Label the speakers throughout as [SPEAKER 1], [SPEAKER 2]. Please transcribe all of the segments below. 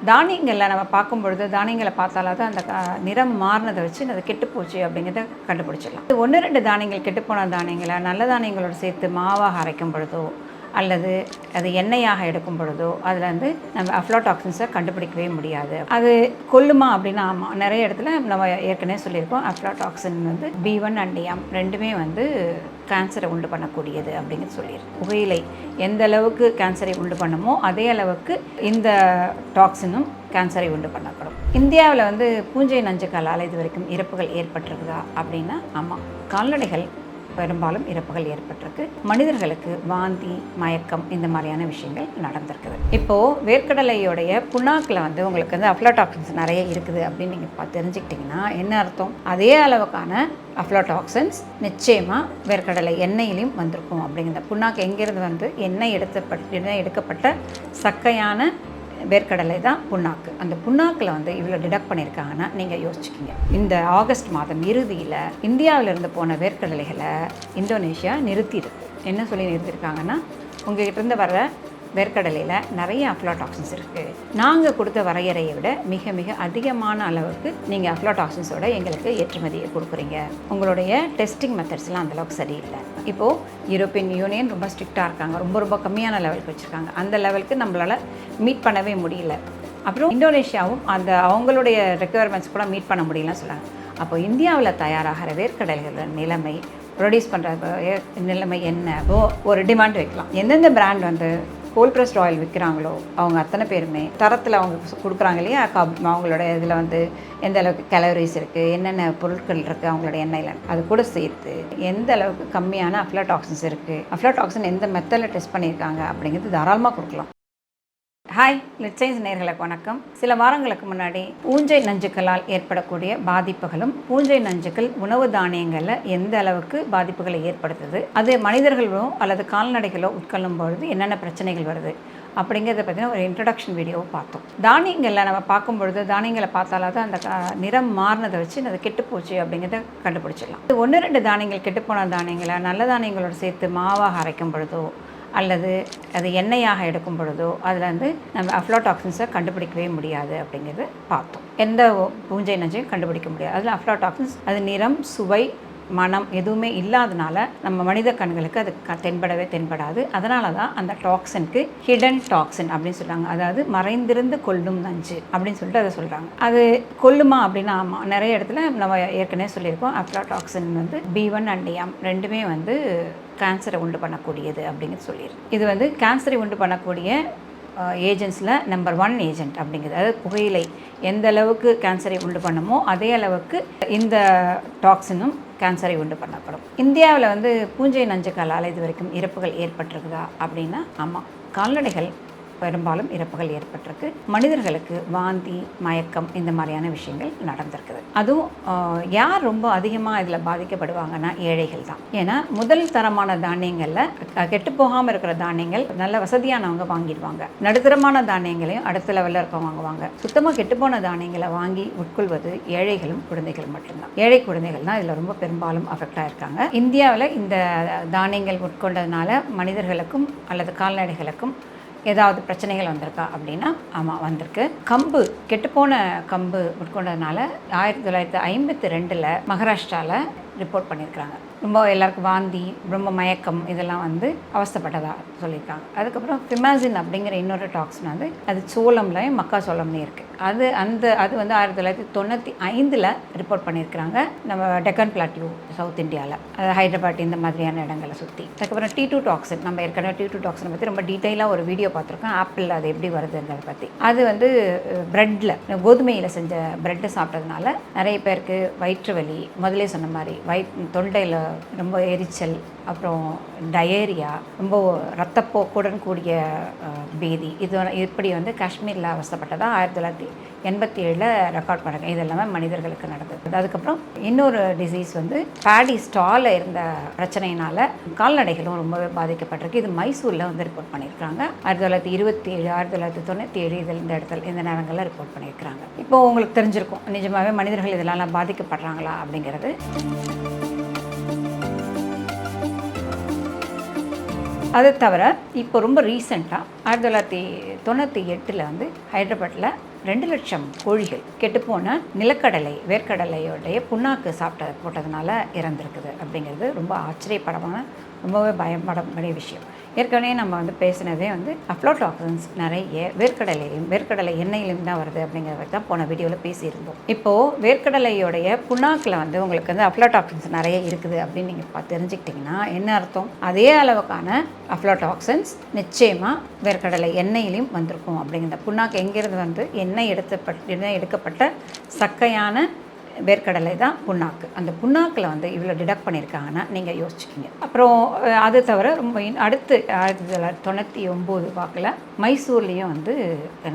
[SPEAKER 1] தானியங்களில் நம்ம பார்க்கும்பொழுது தானியங்களை பார்த்தாலும் தான் அந்த நிறம் மாறினதை வச்சு அது கெட்டுப்போச்சு அப்படிங்கிறத கண்டுபிடிச்சிடலாம். 1-2 தானியங்கள் கெட்டுப்போன தானியங்களை நல்ல தானியங்களோடு சேர்த்து மாவாக அரைக்கும் பொழுதோ அல்லது அது எண்ணெயாக எடுக்கும் பொழுதோ அதில் வந்து நம்ம அஃப்லாடாக்சின்ஸை கண்டுபிடிக்கவே முடியாது. அது கொல்லுமா அப்படின்னா ஆமாம், நிறைய இடத்துல நம்ம ஏற்கனவே சொல்லியிருக்கோம். அஃப்லாடாக்சின் வந்து B1 and M ரெண்டுமே வந்து கேன்சரை உண்டு பண்ணக்கூடியது அப்படிங்கிறது சொல்லியிருக்கு. புகையிலை எந்த அளவுக்கு கேன்சரை உண்டு பண்ணுமோ அதே அளவுக்கு இந்த டாக்ஸினும் கேன்சரை உண்டு பண்ணக்கூடும். இந்தியாவில் வந்து பூஞ்சை நஞ்சுக்களால் இது வரைக்கும் இறப்புகள் ஏற்பட்டிருக்குதா அப்படின்னா ஆமாம், கால்நடைகள் பெரும்பாலும் இறப்புகள் ஏற்பட்டிருக்கு. மனிதர்களுக்கு வாந்தி, மயக்கம் இந்த மாதிரியான விஷயங்கள் நடந்திருக்குது. இப்போது வேர்க்கடலையோடைய புண்ணாக்கில் வந்து உங்களுக்கு வந்து அஃப்லாடாக்சின்ஸ் நிறைய இருக்குது அப்படின்னு நீங்கள் தெரிஞ்சுக்கிட்டிங்கன்னா என்ன அர்த்தம்? அதே அளவுக்கான அஃப்லாடாக்சின்ஸ் நிச்சயமாக வேர்க்கடலை எண்ணெயிலையும் வந்திருக்கும் அப்படிங்கிற. புண்ணாக்கு எங்கேருந்து வந்து எண்ணெய் எடுக்கப்பட்ட சக்கையான வேர்க்கடலை தான் புண்ணாக்கு. அந்த புண்ணாக்கில் வந்து இவ்வளோ டிடக்ட் பண்ணியிருக்காங்கன்னா நீங்கள் யோசிச்சுக்கிங்க. இந்த ஆகஸ்ட் மாதம் இறுதியில் இந்தியாவிலிருந்து போன வேர்க்கடலைகளை இந்தோனேஷியா நிறுத்தியிருக்கு. என்ன சொல்லி நிறுத்தியிருக்காங்கன்னா, உங்கள்கிட்டருந்து வர வேர்க்கடலையில் நிறைய அஃப்லாடாக்சின்ஸ் இருக்குது. நாங்கள் கொடுத்த வரையறையை விட மிக மிக அதிகமான அளவுக்கு நீங்கள் அஃப்லாடாக்சின்ஸோட எங்களுக்கு ஏற்றுமதியை கொடுக்குறீங்க. உங்களுடைய டெஸ்டிங் மெத்தட்ஸ்லாம் அந்தளவுக்கு சரியில்லை. இப்போது யூரோப்பியன் யூனியன் ரொம்ப ஸ்ட்ரிக்டாக இருக்காங்க, ரொம்ப கம்மியான லெவலுக்கு வச்சுருக்காங்க. அந்த லெவலுக்கு நம்மளால் மீட் பண்ணவே முடியல. அப்புறம் இந்தோனேஷியாவும் அவங்களுடைய ரெக்குயர்மெண்ட்ஸ் கூட மீட் பண்ண முடியலன்னு சொல்கிறாங்க. அப்போ இந்தியாவில் தயாராகிற வேர்க்கடலைகளோட நிலைமை, ப்ரொடியூஸ் பண்ணுற நிலைமை என்ன? ஒரு டிமாண்ட் வைக்கலாம். எந்தெந்த பிராண்ட் வந்து கோல்ட் ப்ரெஸ்ட் ஆயில் விற்கிறாங்களோ அவங்க அத்தனை பேருமே தரத்தில் அவங்க கொடுக்குறாங்க இல்லையா, அவங்களோட இதில் வந்து எந்த அளவுக்கு கேலரிஸ் இருக்குது, என்னென்ன பொருட்கள் இருக்குது அவங்களோட எண்ணெயில், அது கூட சேர்த்து எந்த அளவுக்கு கம்மியான அஃப்லாடாக்சின்ஸ் இருக்குது, அஃப்லாடாக்சின் எந்த மெத்தடில் டெஸ்ட் பண்ணியிருக்காங்க அப்படிங்கிறது தாராளமாக கொடுக்கலாம். ஹாய், லெட்ஸ் சயின்ஸ் நேயர்களுக்கு வணக்கம். சில வாரங்களுக்கு முன்னாடி பூஞ்சை நஞ்சுக்களால் ஏற்படக்கூடிய பாதிப்புகளும், பூஞ்சை நஞ்சுக்கள் உணவு தானியங்களில் எந்த அளவுக்கு பாதிப்புகளை ஏற்படுத்துது, அது மனிதர்களோ அல்லது கால்நடைகளோ உட்கொள்ளும் பொழுது என்னென்ன பிரச்சனைகள் வருது அப்படிங்கிறத பற்றின ஒரு இன்ட்ரடக்ஷன் வீடியோவை பார்த்தோம். தானியங்களில் நம்ம பார்க்கும்பொழுது தானியங்களை பார்த்தாலும் தான் அந்த நிறம் மாறினதை வச்சு அது கெட்டுப்போச்சு அப்படிங்கிறத கண்டுபிடிச்சிடலாம். 1-2 தானியங்கள் கெட்டுப்போன தானியங்களை நல்ல தானியங்களோடு சேர்த்து மாவாக அரைக்கும் பொழுதோ அல்லது அது எண்ணெயாக எடுக்கும் பொழுதோ அதில் வந்து நம்ம அஃப்லாடாக்சின்ஸை கண்டுபிடிக்கவே முடியாது அப்படிங்கிறது பார்த்தோம். எந்த பூஞ்சை நஞ்சையும் கண்டுபிடிக்க முடியாது. அதில் அஃப்லாடாக்சின்ஸ் அது நிறம், சுவை, மனம் எதுவுமே இல்லாதனால நம்ம மனித கண்களுக்கு அது தென்படாது. அதனால தான் அந்த டாக்ஸினுக்கு ஹிடன் டாக்ஸின் அப்படின்னு சொல்கிறாங்க. அதாவது மறைந்திருந்து கொல்லும் நஞ்சு அப்படின்னு சொல்லிட்டு அதை சொல்கிறாங்க. அது கொல்லுமா அப்படின்னா ஆமாம், நிறைய இடத்துல நம்ம ஏற்கனவே சொல்லியிருக்கோம். அஃப்லாடாக்சின் வந்து B1 and M ரெண்டுமே வந்து கேன்சரை உண்டு பண்ணக்கூடியது அப்படிங்கிறது சொல்லியிருக்கு. இது வந்து கேன்சரை உண்டு பண்ணக்கூடிய ஏஜென்ட்ஸில் நம்பர் 1 ஏஜென்ட் அப்படிங்கிறது. அதாவது புகையிலை எந்த அளவுக்கு கேன்சரை உண்டு பண்ணுமோ அதே அளவுக்கு இந்த டாக்ஸினும் கேன்சரை உண்டு பண்ணப்படும். இந்தியாவில் வந்து பூஞ்சை நஞ்சுக்களால் இது வரைக்கும் இறப்புகள் ஏற்பட்டிருக்குதா அப்படின்னா ஆமாம், கால்நடைகள் பெரும்பாலும் இறப்புகள் ஏற்பட்டிருக்கு. மனிதர்களுக்கு வாந்தி, மயக்கம் இந்த மாதிரியான விஷயங்கள் நடந்திருக்குது. அதுவும் யார் ரொம்ப அதிகமாக இதில் பாதிக்கப்படுவாங்கன்னா ஏழைகள் தான். ஏன்னா முதல் தரமான தானியங்களில் கெட்டுப்போகாமல் இருக்கிற தானியங்கள் நல்ல வசதியானவங்க வாங்கிடுவாங்க. நடுத்தரமான தானியங்களையும் அடுத்த லெவலில் இருக்கவங்க வாங்குவாங்க. சுத்தமாக கெட்டுப்போன தானியங்களை வாங்கி உட்கொள்வது ஏழைகளும் குழந்தைகள் மட்டும்தான். ஏழை குழந்தைகள் தான் இதில் ரொம்ப பெரும்பாலும் அஃபெக்ட் ஆகிருக்காங்க. இந்தியாவில் இந்த தானியங்கள் உட்கொண்டதுனால மனிதர்களுக்கும் அல்லது கால்நடைகளுக்கும் ஏதாவது பிரச்சனைகள் வந்திருக்கா அப்படின்னா ஆமாம், வந்திருக்கு. கம்பு, கெட்டுப்போன கம்பு உட்கொண்டதுனால 1952 மகாராஷ்டிராவில் ரிப்போர்ட் பண்ணியிருக்கிறாங்க. ரொம்ப எல்லாருக்கும் வாந்தி, ரொம்ப மயக்கம் இதெல்லாம் வந்து அவஸ்தைப்பட்டதாக சொல்லியிருக்காங்க. அதுக்கப்புறம் ஃபிமாசின் அப்படிங்கிற இன்னொரு டாக்ஸின் வந்து அது சோளம்லையும் மக்காச்சோளம்லையும் இருக்குது. அது வந்து 1995 ரிப்போர்ட் பண்ணியிருக்கிறாங்க நம்ம டெக்கன் பிளாட்டியூ சவுத் இந்தியாவில், அது ஹைதராபாத் இந்த மாதிரியான இடங்களை சுற்றி. அதுக்கப்புறம் T2 டாக்ஸின், நம்ம ஏற்கனவே T2 டாக்ஸினை பற்றி ரொம்ப டீட்டெயிலாக ஒரு வீடியோ பார்த்துருக்கோம். ஆப்பிள் அது எப்படி வருதுங்கிறத பற்றி. அது வந்து ப்ரெட்டில், கோதுமையில் செஞ்ச ப்ரெட்டு சாப்பிட்டதுனால நிறைய பேருக்கு வயிற்று வலி, முதலே சொன்ன மாதிரி தொண்டையில் ரொம்ப எரிச்சல், அப்புறம் டயேரியா, ரொம்ப இரத்தப்போக்குடன் கூடிய பேதி, இப்படி வந்து காஷ்மீரில் அவஸ்தைப்பட்டதாக 1987 ரெக்கார்ட் பண்ணுறாங்க. இது எல்லாமே மனிதர்களுக்கு நடந்தது. அதுக்கப்புறம் இன்னொரு டிசீஸ் வந்து பேடி ஸ்டாலில் இருந்த பிரச்சனையினால் கால்நடைகளும் ரொம்பவே பாதிக்கப்பட்டிருக்கு. இது மைசூரில் வந்து ரிப்போர்ட் பண்ணியிருக்காங்க. 1927, 1997 இந்த நேரங்களில் ரிப்போர்ட் பண்ணியிருக்கிறாங்க. இப்போது உங்களுக்கு தெரிஞ்சிருக்கும் நிஜமாகவே மனிதர்கள் இதெல்லாம் பாதிக்கப்படுறாங்களா அப்படிங்கிறது. அதை தவிர இப்போ ரொம்ப ரீசெண்டாக 1998 வந்து ஹைதராபாத்தில் 2 லட்சம் கோழிகள் கெட்டுப்போன நிலக்கடலை வேர்க்கடலையோடைய புண்ணாக்கு போட்டதுனால இறந்துருக்குது அப்படிங்கிறது ரொம்ப ஆச்சரியப்படமான ரொம்பவே பயப்படக்கூடிய விஷயம். ஏற்கனவே நம்ம வந்து பேசினதே வந்து அஃப்லோடாக்சின்ஸ் நிறைய வேர்க்கடலை எண்ணெயிலும் தான் வருது அப்படிங்கிறத தான் போன வீடியோவில் பேசியிருந்தோம். இப்போது வேர்க்கடலையோடைய புண்ணாக்கில் வந்து உங்களுக்கு வந்து அஃப்லோடாக்சின்ஸ் நிறைய இருக்குது அப்படின்னு நீங்கள் தெரிஞ்சுக்கிட்டிங்கன்னா என்ன அர்த்தம்? அதே அளவுக்கான அஃப்லோடாக்சின்ஸ் நிச்சயமாக வேர்க்கடலை எண்ணெயிலையும் வந்திருக்கும் அப்படிங்கிற புண்ணாக்கு எங்கேருந்து வந்து எண்ணெய் எடுக்கப்பட்ட சக்கையான வேர்க்கடலை தான் புண்ணாக்கு. அந்த புண்ணாக்கில் வந்து இவ்வளோ டிடக்ட் பண்ணியிருக்காங்கன்னா நீங்கள் யோசிச்சுக்கிங்க. அப்புறம் அது தவிர ரொம்ப அடுத்து 1999 வாக்கில் மைசூர்லேயும் வந்து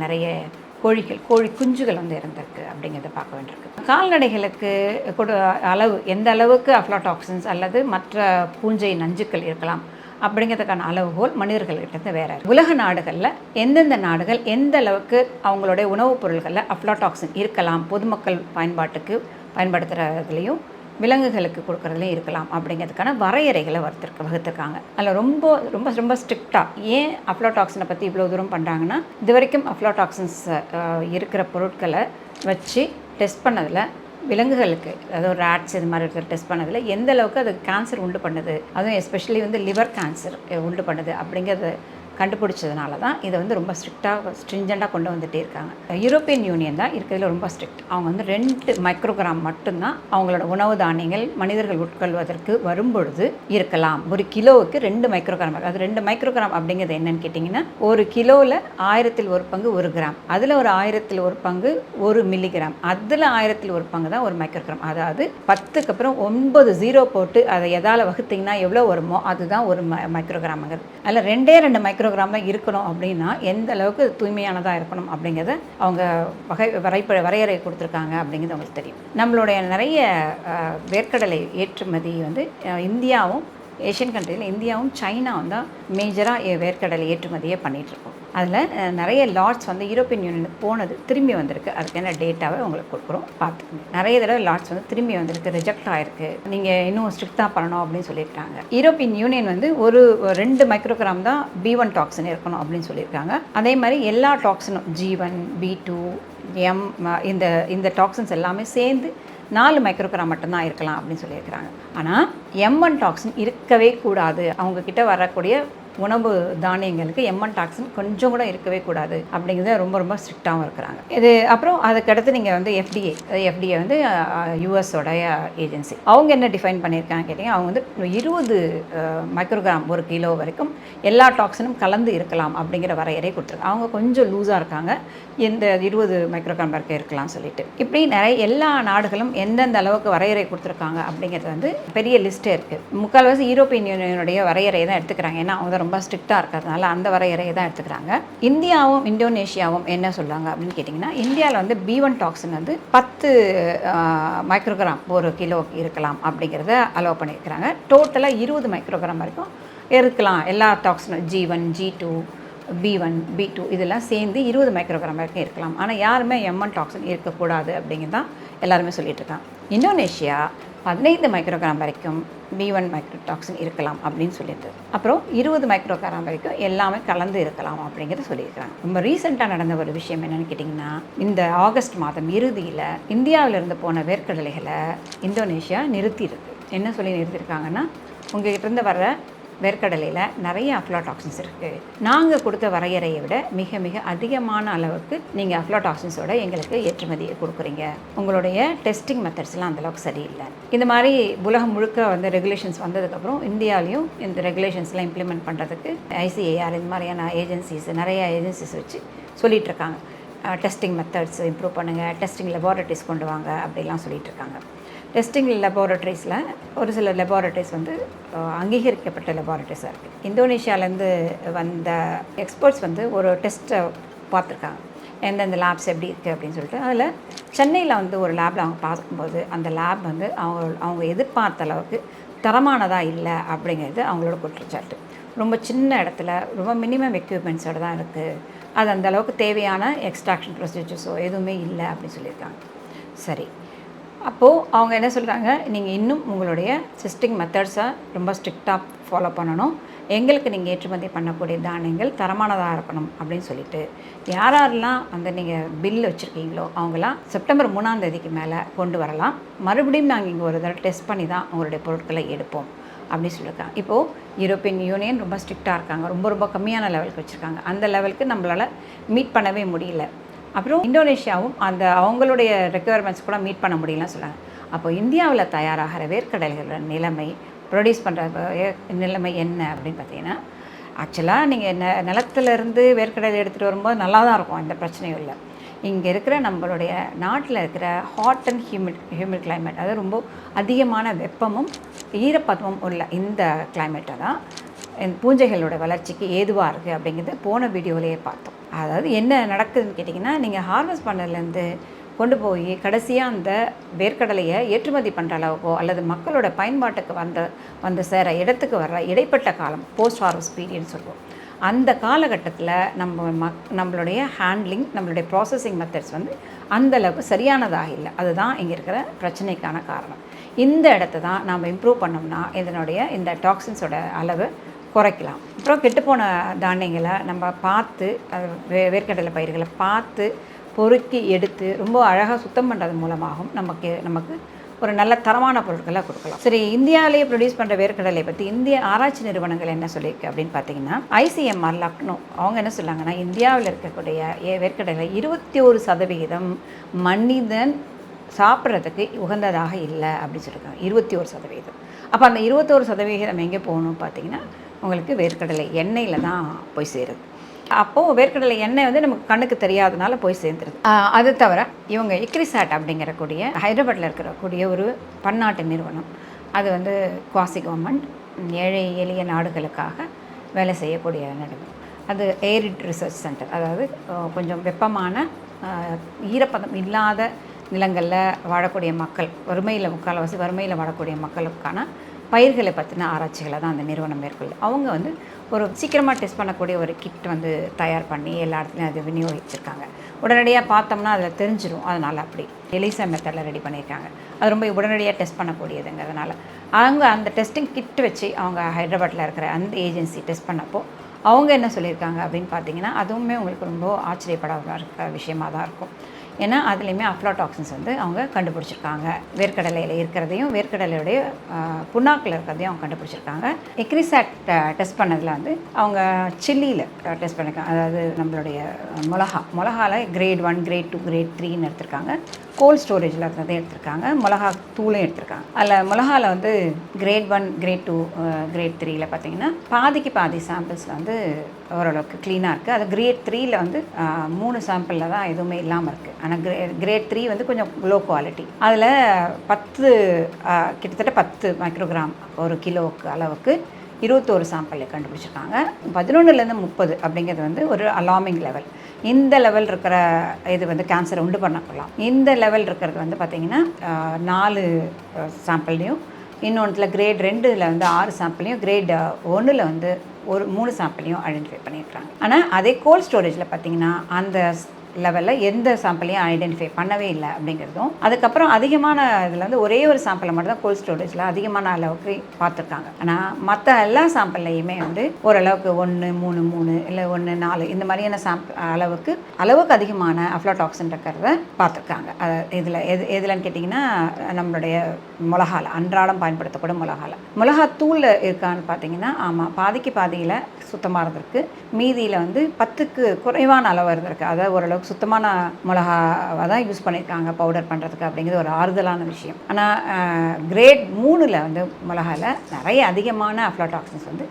[SPEAKER 1] நிறைய கோழி குஞ்சுகள் வந்து இறந்திருக்கு அப்படிங்கிறத பார்க்க வேண்டியிருக்கு. கால்நடைகளுக்கு அளவு எந்த அளவுக்கு அஃப்லாடாக்சின்ஸ் அல்லது மற்ற பூஞ்சை நஞ்சுக்கள் இருக்கலாம் அப்படிங்கிறதுக்கான அளவுகோல் மனிதர்கள்கிட்ட வேறு. உலக நாடுகளில் எந்தெந்த நாடுகள் எந்த அளவுக்கு அவங்களுடைய உணவுப் பொருள்களில் அஃப்லாடாக்சின் இருக்கலாம், பொதுமக்கள் பயன்படுத்துகிறதுலையும் விலங்குகளுக்கு கொடுக்குறதுலையும் இருக்கலாம் அப்படிங்கிறதுக்கான வரையறைகளை வகுத்துருக்காங்க. அதில் ரொம்ப ரொம்ப ரொம்ப ஸ்ட்ரிக்டாக ஏன் அஃப்லாடாக்சினை பற்றி இவ்வளோ தூரம் பண்ணுறாங்கன்னா, இது வரைக்கும் அஃப்லாடாக்சின்ஸ் இருக்கிற பொருட்களை வச்சு டெஸ்ட் பண்ணதில் விலங்குகளுக்கு அதாவது ரேட்ஸ் இது மாதிரி டெஸ்ட் பண்ணதில் எந்த அளவுக்கு அது கேன்சர் உண்டு பண்ணுது, அதுவும் எஸ்பெஷலி வந்து லிவர் கேன்சர் உண்டு பண்ணுது அப்படிங்கிறது கண்டுபிடிச்சதுனால தான் இதை வந்து ரொம்ப ஸ்ட்ரிஞ்சண்டாக கொண்டு வந்துகிட்டே இருக்காங்க. யூரோப்பியன் யூனியன் தான் இருக்கிறதுல ரொம்ப ஸ்ட்ரிக்ட். அவங்க வந்து 2 மைக்ரோகிராம் மட்டும்தான் அவங்களோட உணவு தானியங்கள் மனிதர்கள் உட்கொள்வதற்கு வரும்பொழுது இருக்கலாம். ஒரு கிலோவுக்கு 2 மைக்ரோகிராம். அது 2 மைக்ரோகிராம் அப்படிங்கிறது என்னன்னு கேட்டிங்கன்னா, ஒரு கிலோவில் 1000 ஒரு பங்கு 1 கிராம், அதில் ஒரு 1000 ஒரு பங்கு 1 மில்லிகிராம், அதில் 1000 ஒரு பங்கு தான் 1 மைக்ரோகிராம். அதாவது 10க்கு அப்புறம் 9 0 போட்டு அதை எதால் வகுத்திங்கன்னா எவ்வளோ வருமோ அதுதான் ஒரு மைக்ரோகிராமுங்கிறது. அதில் 2 மைக்ரோகிராம் தான் இருக்கணும் அப்படின்னா எந்த அளவுக்கு தூய்மையானதாக இருக்கணும் அப்படிங்கிறத அவங்க வரையறை கொடுத்துருக்காங்க அப்படிங்கிறது அவங்களுக்கு தெரியும். நம்மளுடைய நிறைய வேர்க்கடலை ஏற்றுமதி வந்து இந்தியாவும் ஏஷியன் கண்ட்ரியில் இந்தியாவும் சைனாவும் தான் மேஜராக வேர்க்கடலை ஏற்றுமதியே பண்ணிகிட்ருக்கோம். அதில் நிறைய லாட்ஸ் வந்து யூரோப்பியன் யூனியனுக்கு போனது திரும்பி வந்திருக்கு. அதுக்கான டேட்டாவை உங்களுக்கு கொடுக்குறோம், பார்த்துக்கோங்க. நிறைய தடவை லாட்ஸ் வந்து திரும்பி வந்திருக்கு, ரிஜெக்ட் ஆகிருக்கு, நீங்கள் இன்னும் ஸ்ட்ரிக்டாக பண்ணணும் அப்படின்னு சொல்லியிருக்காங்க. யூரோப்பியன் யூனியன் வந்து ஒரு 2 மைக்ரோகிராம் தான் B1 டாக்ஸின் இருக்கணும் அப்படின்னு சொல்லியிருக்காங்க. அதே மாதிரி எல்லா டாக்ஸினும் G1, B2, M இந்த டாக்ஸின்ஸ் எல்லாமே சேர்ந்து 4 மைக்ரோகிராம் மட்டும்தான் இருக்கலாம் அப்படின்னு சொல்லியிருக்கிறாங்க. ஆனால் M1 டாக்ஸின் இருக்கவே கூடாது. அவங்கக்கிட்ட வரக்கூடிய உணவு தானியங்களுக்கு M1 டாக்ஸின் கொஞ்சம் கூட இருக்கவே கூடாது அப்படிங்கிறத ரொம்ப ரொம்ப ஸ்ட்ரிக்டாகவும் இருக்கிறாங்க. இது அப்புறம் அதுக்கடுத்து நீங்கள் வந்து FDA வந்து யூஎஸோடைய ஏஜென்சி, அவங்க என்ன டிஃபைன் பண்ணியிருக்காங்க கேட்டிங்க, அவங்க வந்து 20 மைக்ரோகிராம் ஒரு கிலோ வரைக்கும் எல்லா டாக்ஸினும் கலந்து இருக்கலாம் அப்படிங்கிற வரையறை கொடுத்துருக்காங்க. அவங்க கொஞ்சம் லூஸாக இருக்காங்க, இந்த 20 மைக்ரோகிராம் வரைக்கும் இருக்கலாம் சொல்லிட்டு. இப்படி எல்லா நாடுகளும் எந்தெந்த அளவுக்கு வரையறை கொடுத்துருக்காங்க அப்படிங்கிறது வந்து பெரிய லிஸ்ட்டே இருக்குது. முக்கால்வாசி யூரோப்பியன் யூனியனுடைய வரையறையை தான் எடுத்துக்கிறாங்க. ஏன்னா அவங்க ரொம்ப ஸ்ட்ரிக்டாக இருக்கிறதுனால அந்த வரையறையை தான் எடுத்துக்கிறாங்க. இந்தியாவும் இந்தோனேஷியாவும் என்ன சொல்லுவாங்க அப்படின்னு கேட்டிங்கன்னா, இந்தியாவில் வந்து B1 டாக்ஸின் வந்து 10 மைக்ரோகிராம் ஒரு கிலோ இருக்கலாம் அப்படிங்கிறத அலோவ் பண்ணியிருக்கிறாங்க. டோட்டலாக 20 மைக்ரோகிராம் வரைக்கும் இருக்கலாம் எல்லா டாக்ஸினும், G1, G2, B1, B2 இதெல்லாம் சேர்ந்து 20 மைக்ரோகிராம் வரைக்கும் இருக்கலாம். ஆனால் யாருமே M1 டாக்ஸின் இருக்கக்கூடாது அப்படிங்கிறது தான் எல்லாருமே சொல்லிட்டு இருக்காங்க. இந்தோனேஷியா 15 மைக்ரோகிராம் வரைக்கும் B1 மைக்ரோடாக்சின் இருக்கலாம் அப்படின்னு சொல்லியிருந்தது. அப்புறம் 20 மைக்ரோகிராம் வரைக்கும் எல்லாமே கலந்து இருக்கலாம் அப்படிங்கிறத சொல்லியிருக்கிறாங்க. ரொம்ப ரீசெண்டாக நடந்த ஒரு விஷயம் என்னென்னு கேட்டிங்கன்னா, இந்த ஆகஸ்ட் மாதம் இறுதியில் இந்தியாவிலிருந்து போன வேர்க்கடலைகளை இந்தோனேஷியா நிறுத்தியிருக்கு. என்ன சொல்லி நிறுத்தியிருக்காங்கன்னா, உங்கள்கிட்ட இருந்து வர்ற வேர்க்கடலையில் நிறைய அஃப்லாடாக்சின்ஸ் இருக்குது, நாங்கள் கொடுத்த வரையறையை விட மிக மிக அதிகமான அளவுக்கு நீங்கள் அஃப்லாடாக்சின்ஸோட எங்களுக்கு ஏற்றுமதியை கொடுக்குறீங்க, உங்களுடைய டெஸ்டிங் மெத்தட்ஸ்லாம் அந்தளவுக்கு சரியில்லை. இந்த மாதிரி உலகம் முழுக்க வந்து ரெகுலேஷன்ஸ் வந்ததுக்கப்புறம் இந்தியாவிலையும் இந்த ரெகுலேஷன்ஸ்லாம் இம்ப்ளிமெண்ட் பண்ணுறதுக்கு ICAR இந்த மாதிரியான நிறைய ஏஜென்சிஸ் வச்சு சொல்லிகிட்ருக்காங்க. டெஸ்டிங் மெத்தட்ஸ் இம்ப்ரூவ் பண்ணுங்கள், டெஸ்டிங் லெபார்ட்டரிஸ் கொண்டு வாங்க அப்படிலாம் சொல்லிகிட்ருக்காங்க. டெஸ்டிங் லெபார்ட்டரிஸில் ஒரு சில லெபார்ட்டரிஸ் வந்து அங்கீகரிக்கப்பட்ட லெபார்ட்டரிஸாக இருக்குது. இந்தோனேஷியாவிலேருந்து வந்த எக்ஸ்பர்ட்ஸ் வந்து ஒரு டெஸ்ட்டை பார்த்துருக்காங்க, எந்தெந்த லேப்ஸ் எப்படி இருக்குது அப்படின்னு சொல்லிட்டு. அதில் சென்னையில் வந்து ஒரு லேபில் அவங்க பார்க்கும்போது அந்த லேப் வந்து அவங்க எதிர்பார்த்த அளவுக்கு தரமானதாக இல்லை அப்படிங்கிறது அவங்களோட குற்றச்சாட்டு. ரொம்ப சின்ன இடத்துல ரொம்ப மினிமம் எக்யூப்மெண்ட்ஸோடு தான் இருக்குது, அது அந்தளவுக்கு தேவையான எக்ஸ்ட்ராக்ஷன் ப்ரொசீஜர்ஸோ எதுவுமே இல்லை அப்படின்னு சொல்லியிருக்காங்க. சரி, அப்போது அவங்க என்ன சொல்கிறாங்க, நீங்கள் இன்னும் உங்களுடைய டெஸ்டிங் மெத்தட்ஸை ரொம்ப ஸ்ட்ரிக்டாக ஃபாலோ பண்ணணும், எங்களுக்கு நீங்கள் ஏற்றுமதி பண்ணக்கூடிய தானியங்கள் தரமானதாக இருக்கணும் அப்படின்னு சொல்லிட்டு யாரெல்லாம் வந்து நீங்கள் பில் வச்சுருக்கீங்களோ அவங்களாம் செப்டம்பர் 3ஆம் தேதிக்கு மேலே கொண்டு வரலாம். மறுபடியும் நாங்கள் இங்கே ஒரு தடவை டெஸ்ட் பண்ணி தான் உங்களுடைய பொருட்களை எடுப்போம் அப்படின்னு சொல்லியிருக்காங்க. இப்போது யூரோப்பியன் யூனியன் ரொம்ப ஸ்ட்ரிக்டாக இருக்காங்க, ரொம்ப கம்மியான லெவலுக்கு வச்சுருக்காங்க. அந்த லெவலுக்கு நம்மளால் மீட் பண்ணவே முடியல. அப்புறம் இந்தோனேஷியாவும் அவங்களுடைய ரெக்குயர்மெண்ட்ஸ் கூட மீட் பண்ண முடியலன்னு சொல்கிறாங்க. அப்போ இந்தியாவில் தயாராகிற வேர்க்கடலைகளோட நிலைமை, ப்ரொடியூஸ் பண்ணுற நிலைமை என்ன அப்படின்னு பார்த்தீங்கன்னா, ஆக்சுவலாக நீங்கள் நிலத்துலேருந்து வேர்க்கடலை எடுத்துகிட்டு வரும்போது நல்லா தான் இருக்கும், எந்த பிரச்சனையும் இல்லை. இங்கே இருக்கிற நம்மளுடைய நாட்டில் இருக்கிற ஹாட் அண்ட் ஹியூமிட் கிளைமேட், அதாவது ரொம்ப அதிகமான வெப்பமும் ஈரப்பதமும் உள்ள இந்த கிளைமேட்டை தான் பூஞ்சைகளோட வளர்ச்சிக்கு ஏதுவாக இருக்குது அப்படிங்கிறது போன வீடியோவிலேயே பார்த்தோம். அதாவது என்ன நடக்குதுன்னு கேட்டிங்கன்னா, நீங்கள் ஹார்வெஸ்ட் பண்ணதுலேருந்து கொண்டு போய் கடைசியாக அந்த வேர்க்கடலையை ஏற்றுமதி பண்ணுற அளவுக்கோ அல்லது மக்களோட பயன்பாட்டுக்கு வந்து சேர இடத்துக்கு வர்ற இடைப்பட்ட காலம், போஸ்ட் ஹார்வெஸ்ட் பீரியட்னு சொல்லுவோம். அந்த காலகட்டத்தில் நம்மளுடைய ஹேண்ட்லிங், நம்மளுடைய ப்ராசஸிங் மெத்தட்ஸ் வந்து அந்தளவுக்கு சரியானதாக இல்லை. அதுதான் இங்கே இருக்கிற பிரச்சனைக்கான காரணம். இந்த இடத்த தான் நாம் இம்ப்ரூவ் பண்ணோம்னா இந்த டாக்ஸின்ஸோட அளவு குறைக்கலாம். அப்புறம் கெட்டுப்போன தானியங்களை நம்ம பார்த்து, வேர்க்கடலை பயிர்களை பார்த்து பொறுக்கி எடுத்து ரொம்ப அழகாக சுத்தம் பண்ணுறது மூலமாகவும் நமக்கு ஒரு நல்ல தரமான பொருட்களை கொடுக்கலாம். சரி, இந்தியாவிலேயே ப்ரொடியூஸ் பண்ணுற வேர்க்கடலை பற்றி இந்திய ஆராய்ச்சி நிறுவனங்கள் என்ன சொல்லியிருக்கு அப்படின்னு பார்த்தீங்கன்னா, ஐசிஎம்ஆர் லக்னோ அவங்க என்ன சொல்லாங்கன்னா, இந்தியாவில் இருக்கக்கூடிய வேர்க்கடலை 21% மனிதன் சாப்பிட்றதுக்கு உகந்ததாக இல்லை அப்படின்னு சொல்லியிருக்காங்க. 21%. அப்போ அந்த 21% எங்கே போகணும்னு பார்த்தீங்கன்னா, உங்களுக்கு வேர்க்கடலை எண்ணெயில் தான் போய் சேருது. அப்போது வேர்க்கடலை எண்ணெய் வந்து நமக்கு கண்ணுக்கு தெரியாதனால போய் சேர்ந்துருது. அது தவிர இவங்க இக்ரிசாட் அப்படிங்கிறக்கூடிய ஹைதராபாத்தில் இருக்கக்கூடிய ஒரு பன்னாட்டு நிறுவனம், அது வந்து குவாசி கவர்மெண்ட், ஏழை எளிய நாடுகளுக்காக வேலை செய்யக்கூடிய நிறுவனம். அது ஏரிட் ரிசர்ச் சென்டர், அதாவது கொஞ்சம் வெப்பமான ஈரப்பதம் இல்லாத நிலங்களில் வாழக்கூடிய மக்கள், முக்கால்வாசி வறுமையில் வாழக்கூடிய மக்களுக்கான பயிர்களை பற்றின ஆராய்ச்சிகளை தான் அந்த நிறுவனம் மேற்கொள்ளுது. அவங்க வந்து ஒரு சீக்கிரமாக டெஸ்ட் பண்ணக்கூடிய ஒரு கிட் வந்து தயார் பண்ணி எல்லா இடத்துலையும் அதை விநியோகிச்சிருக்காங்க. உடனடியாக பார்த்தோம்னா அதில் தெரிஞ்சிடும். அதனால் அப்படி எலிசா மெத்தடில் ரெடி பண்ணியிருக்காங்க. அது ரொம்ப உடனடியாக டெஸ்ட் பண்ணக்கூடியதுங்கிறதுனால அவங்க அந்த டெஸ்டிங் கிட் வச்சு அவங்க ஹைதராபாத்தில் இருக்கிற அந்த ஏஜென்சி டெஸ்ட் பண்ணப்போ அவங்க என்ன சொல்லியிருக்காங்க அப்படின்னு பார்த்தீங்கன்னா, அதுவுமே உங்களுக்கு ரொம்ப ஆச்சரியப்படாத விஷயமாக தான் இருக்கும். ஏன்னா அதுலேயுமே அஃப்லாடாக்சின்ஸ் வந்து அவங்க கண்டுபிடிச்சிருக்காங்க. வேர்க்கடலையில் இருக்கிறதையும் வேர்க்கடலையுடைய புண்ணாக்கில் இருக்கிறதையும் அவங்க கண்டுபிடிச்சிருக்காங்க. இக்ரிசாட் டெஸ்ட் பண்ணதில் வந்து அவங்க சில்லியில் டெஸ்ட் பண்ணியிருக்காங்க. அதாவது நம்மளுடைய மிளகாவில் கிரேட் 1, கிரேட் 2, கிரேட் 3ன்னு எடுத்திருக்காங்க. கோல்ட் ஸ்டோரேஜில் இருந்ததையும் எடுத்திருக்காங்க. மிளகா தூளையும் எடுத்திருக்காங்க. அதில் மிளகாவில் வந்து கிரேட் 1, கிரேட் 2, கிரேட் 3யில் பார்த்தீங்கன்னா பாதி சாம்பிள்ஸில் வந்து ஓரளவுக்கு க்ளீனாக இருக்குது. அது கிரேட் 3யில் வந்து 3 சாம்பிளில் தான் எதுவுமே இல்லாமல் இருக்குது. ஆனால் கிரேட் 3 வந்து கொஞ்சம் லோ குவாலிட்டி. அதில் கிட்டத்தட்ட 10 மைக்ரோகிராம் ஒரு கிலோவுக்கு அளவுக்கு 21 சாம்பிள் கண்டுபிடிச்சிருக்காங்க. 11லேருந்து 30 அப்படிங்கிறது வந்து ஒரு அலார்மிங் லெவல். இந்த லெவல் இருக்கிற இது வந்து கேன்சரை உண்டு பண்ணலாம். இந்த லெவல் இருக்கிறது வந்து பார்த்திங்கன்னா 4 சாம்பிள்லையும், இன்னொன்றில் கிரேட் 2ல் வந்து 6 சாம்பிளையும், கிரேட் 1ல் வந்து 3 சாம்பிளையும் ஐடென்டிஃபை பண்ணியிருக்காங்க. ஆனால் அதே கோல்ட் ஸ்டோரேஜில் பார்த்திங்கன்னா அந்த லெவலில் எந்த சாம்பிளையும் ஐடென்டிஃபை பண்ணவே இல்லை அப்படிங்கிறதும், அதுக்கப்புறம் அதிகமான இதில் வந்து ஒரே ஒரு சாம்பிளை மட்டும் தான் கோல்ட் ஸ்டோரேஜில் அதிகமான அளவுக்கு பார்த்துருக்காங்க. ஆனால் மற்ற எல்லா சாம்பிள்லையுமே வந்து ஓரளவுக்கு 1, 3, 3 இல்லை 1, 4 இந்த மாதிரியான அளவுக்கு அதிகமான அஃப்லாடாக்சின் இருக்கிறத பார்த்துருக்காங்க. இதில் எதுலன்னு கேட்டிங்கன்னா, நம்மளுடைய மிளகாவில் அன்றாடம் பயன்படுத்தக்கூடிய மிளகா தூள் இருக்கான்னு பார்த்தீங்கன்னா, ஆமாம், பாதியில் சுத்தமாக இருந்திருக்கு. மீதியில் வந்து 10க்கு குறைவான அளவு இருந்திருக்கு. அதாவது ஓரளவுக்கு சுத்தமான மிளகாவை தான் யூஸ் பண்ணியிருக்காங்க பவுடர் பண்ணுறதுக்கு அப்படிங்கிறது ஒரு ஆறுதலான விஷயம். ஆனால் கிரேட் 3ல் வந்து மிளகாவில் நிறைய அதிகமான அஃப்லாடாக்சின்ஸ் வந்து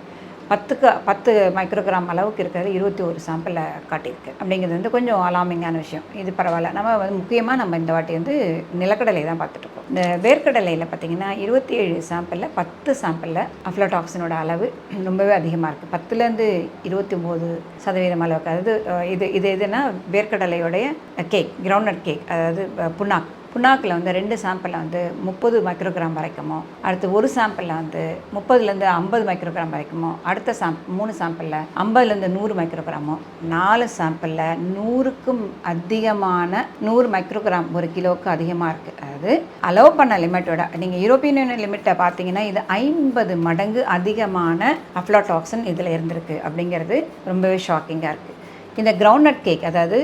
[SPEAKER 1] 10 மைக்ரோகிராம் அளவுக்கு இருக்கிறது 21 சாம்பிளில் காட்டியிருக்கு. அப்படிங்கிறது வந்து கொஞ்சம் அலார்மிங்கான விஷயம். இது பரவாயில்ல. நம்ம வந்து முக்கியமாக இந்த வாட்டி வந்து நிலக்கடலை தான் பார்த்துட்ருக்கோம். இந்த வேர்க்கடலையில் பார்த்திங்கன்னா 27 சாம்பிளில் 10 சாம்பிளில் அஃப்லாடாக்சினோட அளவு ரொம்பவே அதிகமாக இருக்குது. 10லேருந்து 29% அளவுக்கு. அதாவது இது எதுனா வேர்க்கடலையோடைய கேக், கிரவுண்ட்நட் கேக், அதாவது புண்ணாக்கு புண்ணாக்கில் வந்து 2 சாம்பிளில் வந்து 30 மைக்ரோகிராம் வரைக்குமோ, அடுத்து ஒரு சாம்பிளில் வந்து 30லேருந்து 50 மைக்ரோகிராம் வரைக்குமோ, அடுத்த 3 சாம்பிளில் 50லேருந்து 100 மைக்ரோகிராமோ, 4 சாம்பிளில் 100க்கும் அதிகமான 100 மைக்ரோகிராம் ஒரு கிலோவுக்கு அதிகமாக இருக்குது. அதாவது அலோவ் பண்ண லிமிட்டோட நீங்கள் யூரோப்பியன் யூனியன் லிமிட்டை பார்த்தீங்கன்னா இது 50 மடங்கு அதிகமான அஃப்லாடாக்சின் இதில் இருந்திருக்கு அப்படிங்கிறது ரொம்பவே ஷாக்கிங்காக இருக்குது. இந்த கிரவுண்ட்நட் கேக், அதாவது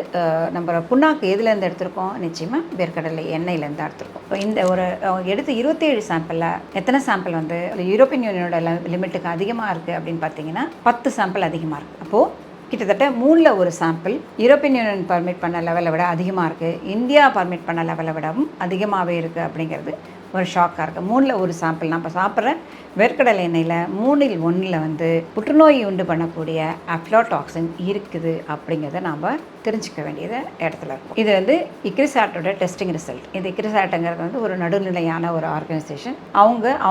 [SPEAKER 1] நம்ம புண்ணாக்கு எதுலேருந்து எடுத்திருக்கோம், நிச்சயமாக வேர்க்கடலை எண்ணெயிலேருந்து எடுத்திருக்கோம். இப்போ இந்த ஒரு எடுத்து 27 சாம்பிளில் எத்தனை சாம்பிள் வந்து யூரோப்பியன் யூனியனோட லிமிட்டுக்கு அதிகமாக இருக்குது அப்படின்னு பார்த்தீங்கன்னா 10 சாம்பிள் அதிகமாக இருக்குது. அப்போது கிட்டத்தட்ட 3ல் ஒரு சாம்பிள் யூரோப்பியன் யூனியன் பர்மிட் பண்ண லெவலை விட அதிகமாக இருக்குது, இந்தியா பர்மிட் பண்ண லெவலை விடவும் அதிகமாகவே இருக்குது அப்படிங்கிறது ஒரு ஷாக்காக இருக்குது. 3ல் ஒரு சாம்பிள் நம்ம சாப்பிட்ற வேர்க்கடலை எண்ணெயில் 3ல் 1 வந்து புற்றுநோய் உண்டு பண்ணக்கூடிய அஃப்லாடாக்சின் இருக்குது அப்படிங்கிறத நாம் தெரிஞ்சுக்க வேண்டியது இடத்துல இருக்கும். இது வந்து இக்ரிசாட்டோட டெஸ்டிங் ரிசல்ட். இந்த இக்ரிசாட்டுங்கிறது வந்து ஒரு நடுநிலையான ஒரு ஆர்கனைசேஷன்.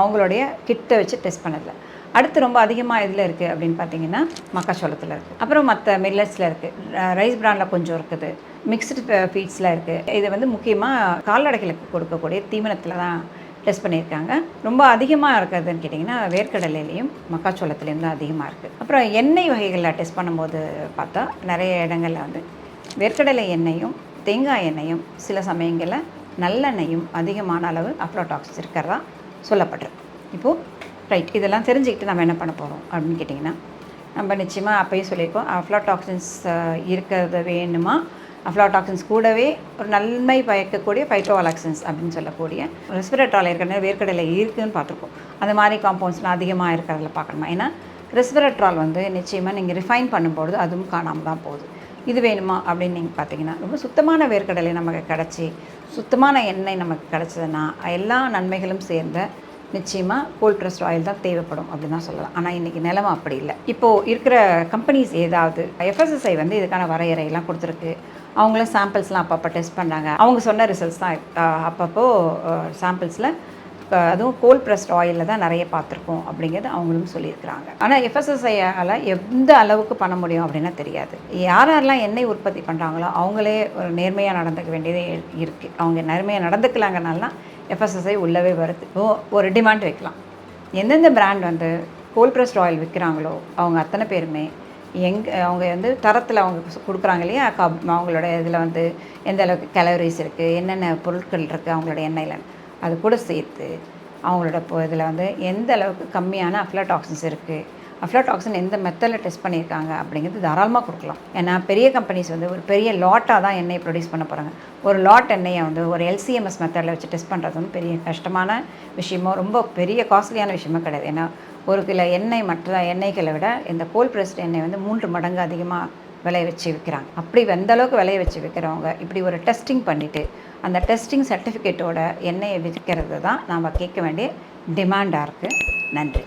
[SPEAKER 1] அவங்களுடைய கிட்ட வச்சு டெஸ்ட் பண்ணதில்லை. அடுத்து ரொம்ப அதிகமாக இதில் இருக்குது அப்படின்னு பார்த்தீங்கன்னா மக்காச்சோளத்தில் இருக்குது, அப்புறம் மற்ற மில்லட்ஸில் இருக்குது, ரைஸ் பிராண்டில் கொஞ்சம் இருக்குது, மிக்ஸ்டு ஃபீட்ஸில் இருக்குது. இது வந்து முக்கியமாக கால்நடைகளுக்கு கொடுக்கக்கூடிய தீவனத்தில் தான் டெஸ்ட் பண்ணியிருக்காங்க. ரொம்ப அதிகமாக இருக்கிறதுன்னு கேட்டிங்கன்னா வேர்க்கடலையிலையும் மக்காச்சோளத்துலேயும் தான் அதிகமாக இருக்குது. அப்புறம் எண்ணெய் வகைகளில் டெஸ்ட் பண்ணும்போது பார்த்தா நிறைய இடங்களில் வந்து வேர்க்கடலை எண்ணெயும் தேங்காய் எண்ணெயும் சில சமயங்களில் நல்லெண்ணெயும் அதிகமான அளவு அஃப்லாடாக்சின் இருக்கிறதா சொல்லப்பட்டிருக்கு. இப்போது ரைட், இதெல்லாம் தெரிஞ்சுக்கிட்டு நம்ம என்ன பண்ண போகிறோம் அப்படின்னு கேட்டிங்கன்னா, நம்ம நிச்சயமாக அப்போயே சொல்லியிருக்கோம் அஃப்லாடாக்சின்ஸ் இருக்கிறது வேணுமா, அஃப்லாடாக்சின்ஸ் கூடவே ஒரு நன்மை பயக்கக்கூடிய ஃபைட்டோஅலாக்சின்ஸ் அப்படின்னு சொல்லக்கூடிய ரெஸ்பிரேட்ரால் ஏற்கனவே வேர்க்கடலை இருக்குதுன்னு பார்த்துருக்கோம். அந்த மாதிரி காம்பவுண்ட்ஸ்லாம் அதிகமாக இருக்கிறதுல பார்க்கணுமா. ஏன்னா ரெஸ்பிரேட்ரால் வந்து நிச்சயமாக நீங்கள் ரிஃபைன் பண்ணும்போது அதுவும் காணாமல் தான் போகுது. இது வேணுமா அப்படின்னு நீங்கள் பார்த்தீங்கன்னா, ரொம்ப சுத்தமான வேர்க்கடலை நமக்கு கிடச்சி சுத்தமான எண்ணெய் நமக்கு கிடச்சதுன்னா எல்லா நன்மைகளும் சேர்ந்த நிச்சயமாக கோல்ட் ப்ரெஸ்ட் ஆயில் தான் தேவைப்படும் அப்படின்னு தான் சொல்லலாம். ஆனால் இன்றைக்கி நிலைமை அப்படி இல்லை. இப்போது இருக்கிற கம்பெனிஸ் ஏதாவது FSSAI வந்து இதுக்கான வரையறையெல்லாம் கொடுத்துருக்கு. அவங்களும் சாம்பிள்ஸ்லாம் அப்பப்போ டெஸ்ட் பண்ணுறாங்க. அவங்க சொன்ன ரிசல்ட்ஸ் தான் அப்பப்போ சாம்பிள்ஸில் அதுவும் கோல்ட் ப்ரெஸ்ட் ஆயிலில் தான் நிறைய பார்த்துருக்கோம் அப்படிங்கிறது அவங்களும் சொல்லியிருக்கிறாங்க. ஆனால் FSSAIயால் எந்த அளவுக்கு பண்ண முடியும் அப்படின்னா தெரியாது. யாரெல்லாம் எண்ணெய் உற்பத்தி பண்ணுறாங்களோ அவங்களே ஒரு நேர்மையாக நடந்துக்க வேண்டியதே இருக்குது. அவங்க நேர்மையாக நடந்துக்கலாங்கனால FSSAI உள்ளவே வருது. ஒரு டிமாண்ட் வைக்கலாம். எந்தெந்த பிராண்ட் வந்து கோல்ட் ப்ரெஸ்ட் ஆயில் விற்கிறாங்களோ அவங்க அத்தனை பேருமே அவங்க வந்து தரத்தில் அவங்க கொடுக்குறாங்க இல்லையா, அவங்களோட இதில் வந்து எந்த அளவுக்கு கேலரிஸ் இருக்குது, என்னென்ன பொருட்கள் இருக்குது அவங்களோட எண்ணெயில், அது கூட சேர்த்து அவங்களோட இதில் வந்து எந்த அளவுக்கு கம்மியான அஃப்லாடாக்சின்ஸ் இருக்குது, அஃப்லாடாக்சின் எந்த மெத்தடில் டெஸ்ட் பண்ணியிருக்காங்க அப்படிங்கிறது தாராளமாக கொடுக்கலாம். ஏன்னா பெரிய கம்பெனிஸ் வந்து ஒரு பெரிய லாட்டாக தான் எண்ணெயை ப்ரொடியூஸ் பண்ண போகிறாங்க. ஒரு லாட் எண்ணெயை வந்து ஒரு LCMS மெத்தடில் வச்சு டெஸ்ட் பண்ணுறது வந்து பெரிய கஷ்டமான விஷயமோ ரொம்ப பெரிய காஸ்ட்லியான விஷயமோ கிடையாது. ஏன்னா ஒரு கிலோ எண்ணெய் மற்ற எண்ணெய்களை விட இந்த கோல்ட் ப்ரெஸ்ட் எண்ணெய் வந்து 3 மடங்கு அதிகமாக விளைய வச்சு விற்கிறாங்க. அப்படி எந்த அளவுக்கு விளைய வச்சு விற்கிறவங்க இப்படி ஒரு டெஸ்டிங் பண்ணிவிட்டு அந்த டெஸ்டிங் சர்டிஃபிகேட்டோட எண்ணெயை விற்கிறது தான் நாம் கேட்க வேண்டிய டிமாண்டாக இருக்குது. நன்றி.